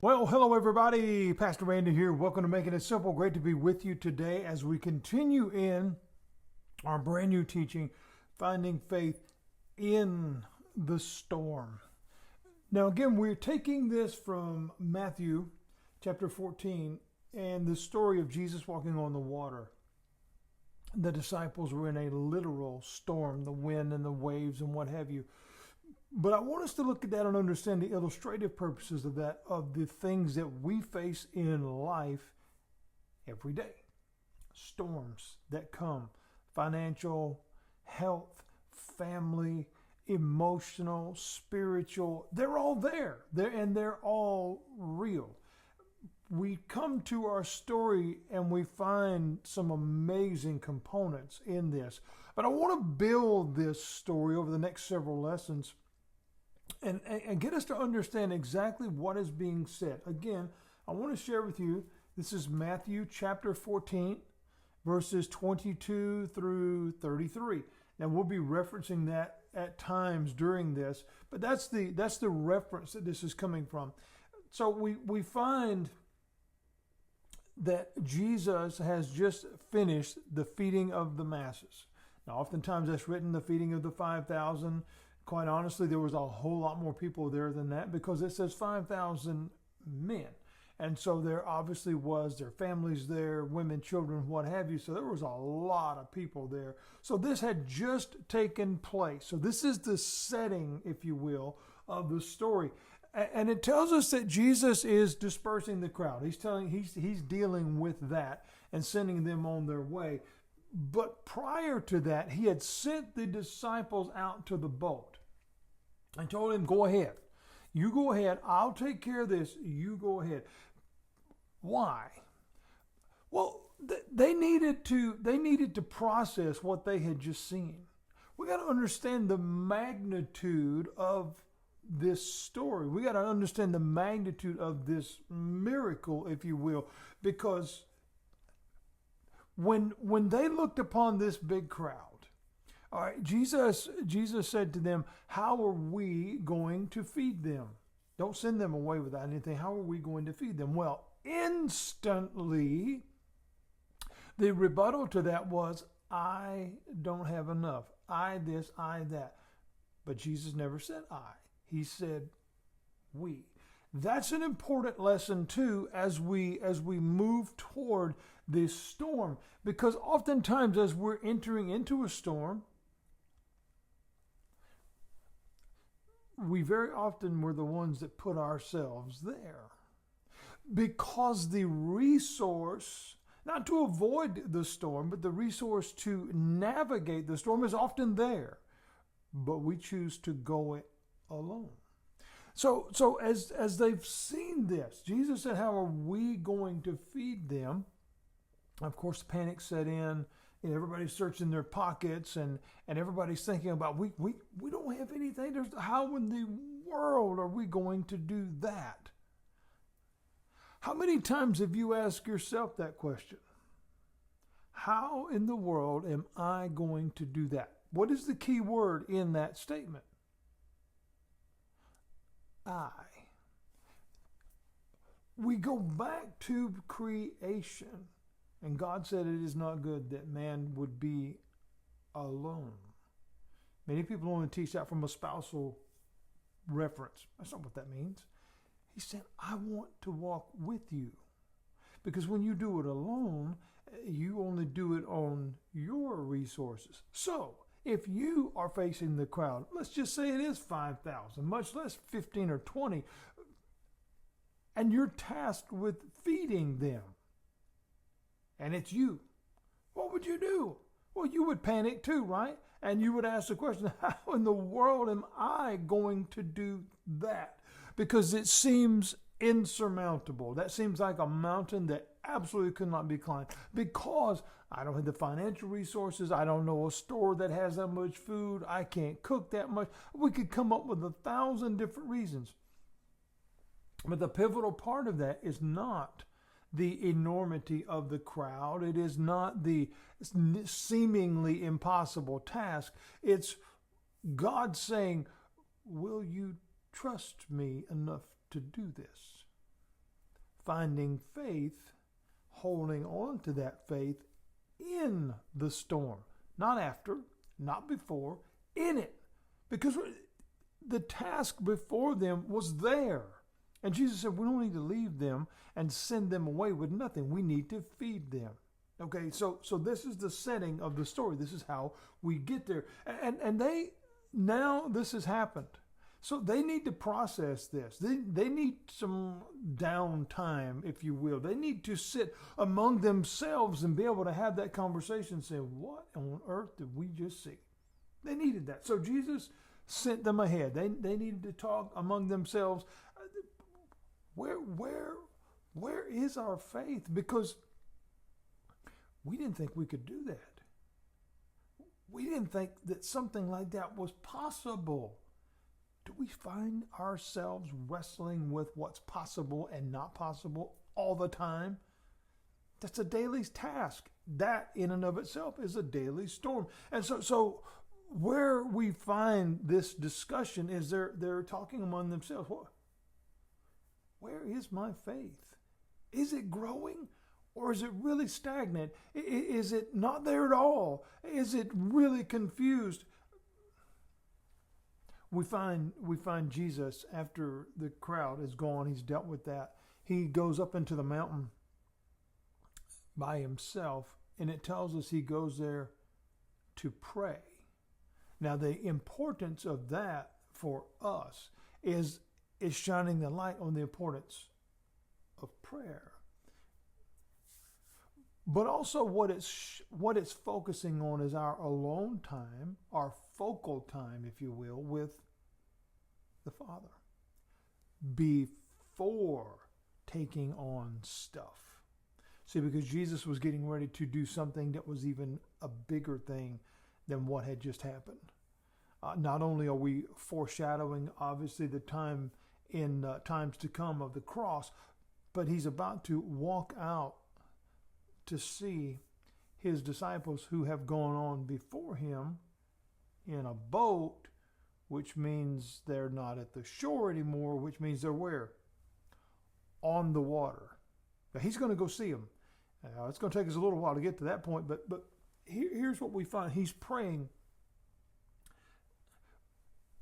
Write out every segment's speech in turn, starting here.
Well, hello everybody. Pastor Randy here. Welcome to Making It Simple. Great to be with you today as we continue in our brand new teaching, Finding Faith in the Storm. Now, again, we're taking this from Matthew chapter 14 and the story of Jesus walking on the water. The disciples were in a literal storm, the wind and the waves and what have you. But I want us to look at that and understand the illustrative purposes of that, of the things that we face in life every day. Storms that come, financial, health, family, emotional, spiritual, they're all there. They're all real. We come to our story and we find some amazing components in this. But I want to build this story over the next several lessons and get us to understand exactly what is being said. Again, I want to share with you, this is Matthew chapter 14, verses 22 through 33. Now, we'll be referencing that at times during this, but that's the reference that this is coming from. So we find that Jesus has just finished the feeding of the masses. Now, oftentimes that's written the feeding of the 5,000. Quite honestly, there was a whole lot more people there than that because it says 5,000 men. And so there obviously was their families there, women, children, what have you. So there was a lot of people there. So this had just taken place. So this is the setting, if you will, of the story. And it tells us that Jesus is dispersing the crowd. He's dealing with that and sending them on their way. But prior to that, he had sent the disciples out to the boat and told them, go ahead. You go ahead. I'll take care of this. You go ahead. Why? Well, they needed to process what they had just seen. We got to understand the magnitude of this story. We got to understand the magnitude of this miracle, if you will, because when they looked upon this big crowd, all right, Jesus said to them, how are we going to feed them? Don't send them away without anything. How are we going to feed them? Well, instantly, the rebuttal to that was, I don't have enough. I this, I that. But Jesus never said I. He said we. That's an important lesson too as we move toward this storm, because oftentimes as we're entering into a storm, we very often were the ones that put ourselves there, because the resource, not to avoid the storm, but the resource to navigate the storm is often there, but we choose to go it alone. So as they've seen this, Jesus said, how are we going to feed them? Of course, panic set in, and everybody's searching their pockets, and everybody's thinking about, we don't have anything. How in the world are we going to do that? How many times have you asked yourself that question? How in the world am I going to do that? What is the key word in that statement? I. We go back to creation, and God said it is not good that man would be alone. Many people only teach that from a spousal reference. That's not what that means. He said, I want to walk with you. Because when you do it alone, you only do it on your resources. So, if you are facing the crowd, let's just say it is 5,000, much less 15 or 20, and you're tasked with feeding them, and it's you, what would you do? Well, you would panic too, right? And you would ask the question, how in the world am I going to do that? Because it seems insurmountable. That seems like a mountain that absolutely could not be climbed, because I don't have the financial resources. I don't know a store that has that much food. I can't cook that much. We could come up with 1,000 different reasons. But the pivotal part of that is not the enormity of the crowd. It is not the seemingly impossible task. It's God saying, will you trust me enough to do this? finding faith, holding on to that faith in the storm. Not after, not before, in it. Because the task before them was there. And Jesus said, we don't need to leave them and send them away with nothing. We need to feed them. Okay, so this is the setting of the story. This is how we get there. And now this has happened. So they need to process this. They need some downtime, if you will. They need to sit among themselves and be able to have that conversation saying, what on earth did we just see? They needed that. So Jesus sent them ahead. They needed to talk among themselves. Where is our faith? Because we didn't think we could do that. We didn't think that something like that was possible. Do we find ourselves wrestling with what's possible and not possible all the time? That's a daily task. That in and of itself is a daily storm. And so where we find this discussion is they're talking among themselves. Where is my faith? Is it growing? Or is it really stagnant? Is it not there at all? Is it really confused? We find Jesus, after the crowd is gone, he's dealt with that. He goes up into the mountain by himself, and it tells us he goes there to pray. Now, the importance of that for us is shining the light on the importance of prayer. But also what it's focusing on is our alone time, our focal time, if you will, with the Father before taking on stuff. See, because Jesus was getting ready to do something that was even a bigger thing than what had just happened. Not only are we foreshadowing, obviously, the time in times to come of the cross, but he's about to walk out to see his disciples who have gone on before him in a boat, which means they're not at the shore anymore, which means they're where? On the water. Now, he's going to go see them. It's going to take us a little while to get to that point, but here's what we find. He's praying.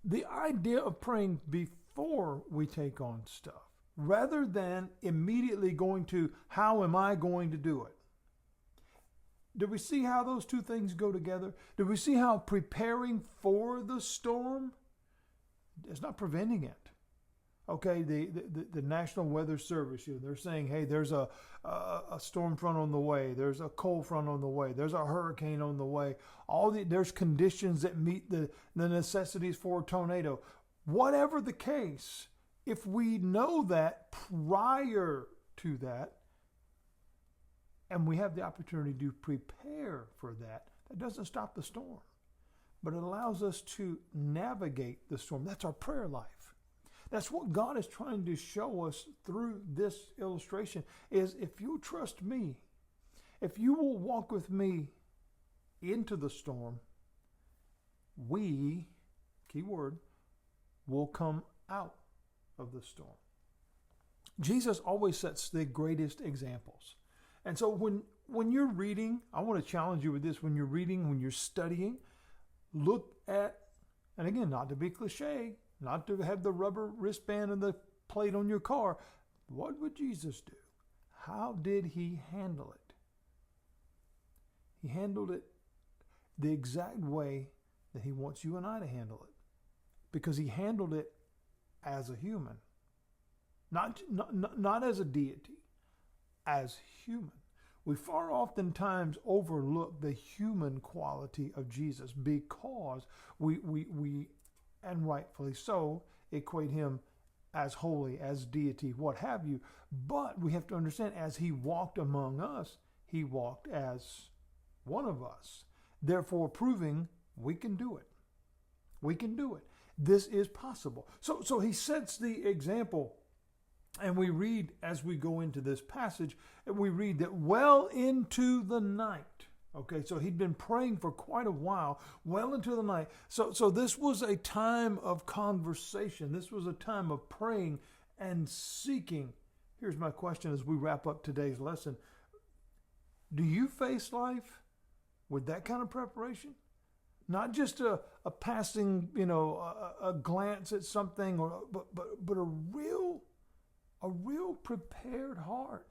The idea of praying before we take on stuff, rather than immediately going to, how am I going to do it? Do we see how those two things go together? Do we see how preparing for the storm is not preventing it? Okay, the National Weather Service, they're saying, hey, there's a storm front on the way. There's a cold front on the way. There's a hurricane on the way. There's conditions that meet the necessities for a tornado. Whatever the case, if we know that prior to that, and we have the opportunity to prepare for that, that doesn't stop the storm, but it allows us to navigate the storm. That's our prayer life. That's what God is trying to show us through this illustration, is if you trust me, if you will walk with me into the storm, we, key word, will come out of the storm. Jesus always sets the greatest examples. And so when you're reading, I want to challenge you with this. When you're reading, when you're studying, look at, and again, not to be cliche, not to have the rubber wristband and the plate on your car. What would Jesus do? How did he handle it? He handled it the exact way that he wants you and I to handle it. Because he handled it as a human. Not as a deity. As human. We far oftentimes overlook the human quality of Jesus because we and rightfully so, equate him as holy, as deity, what have you. But we have to understand, as he walked among us, he walked as one of us. Therefore, proving we can do it. We can do it. This is possible. So he sets the example. And we read, as we go into this passage, we read that well into the night. Okay, so he'd been praying for quite a while, well into the night. So this was a time of conversation. This was a time of praying and seeking Here's my question as we wrap up today's lesson. Do you face life with that kind of preparation? Not just a passing, a glance at something, but a real prepared heart.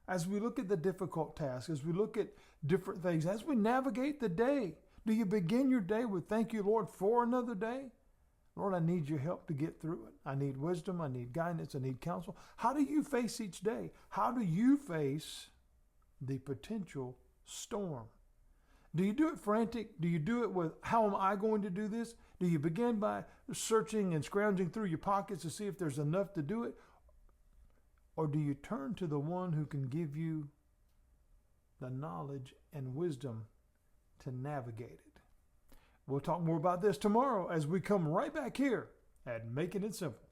As we look at the difficult tasks, as we look at different things, as we navigate the day, do you begin your day with thank you, Lord, for another day? Lord, I need your help to get through it. I need wisdom. I need guidance. I need counsel. How do you face each day? How do you face the potential storm? Do you do it frantic? Do you do it with, how am I going to do this? Do you begin by searching and scrounging through your pockets to see if there's enough to do it? Or do you turn to the one who can give you the knowledge and wisdom to navigate it? We'll talk more about this tomorrow as we come right back here at Making It Simple.